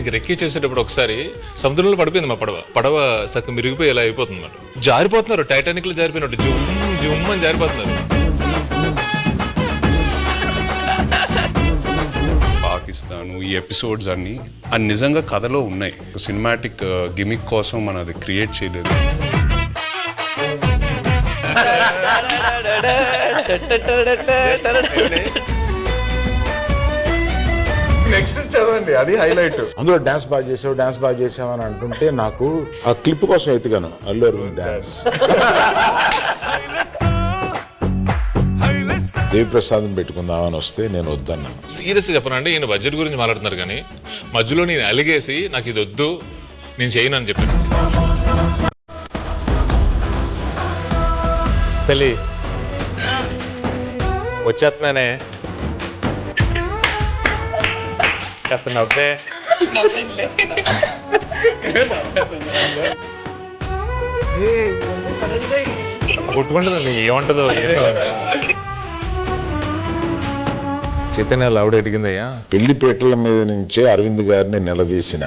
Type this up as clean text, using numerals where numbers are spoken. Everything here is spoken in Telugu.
దానికి రెక్కిచ్చేసేటప్పుడు ఒకసారి సముద్రంలో పడిపోయింది మా పడవ సగం మిరిగిపోయి ఇలా అయిపోతుంది అన్నమాట. జారిపోతున్నారు, టైటానిక్ లో జారిపోయినట్టు జుమ్ అని జారిపోతున్నారు. పాకిస్తాన్ ఈ ఎపిసోడ్స్ అన్ని నిజంగా కథలో ఉన్నాయి. సినిమాటిక్ గిమిక్ కోసం మనం అది క్రియేట్ చేయలేదు. నెక్స్ట్ చదవండి, అది హైలైట్. అందులో డాన్స్ బాగా చేసావు అని అంటుంటే నాకు ఆ క్లిప్ కోసం ఎత్తుగాను AlluAravind డాన్స్. దేవిప్రసాదం పెట్టుకుందామని వస్తే నేను వద్దన్నా. సీరియస్గా చెప్పనండి, ఈయన బడ్జెట్ గురించి మాట్లాడుతున్నారు కానీ మధ్యలో నేను అలిగేసి నాకు ఇది వద్దు నేను చేయను అని చెప్పాను. పెళ్ళి వచ్చేస్తున్నానే, కాస్త నవ్వే. కొట్టుకుంటుందండి, ఏముంటుందో చైతన్య ఆవిడ అడిగిందయ్యా. పెళ్లిపేటల మీద నుంచే అరవింద్ గారిని నిలదీసిన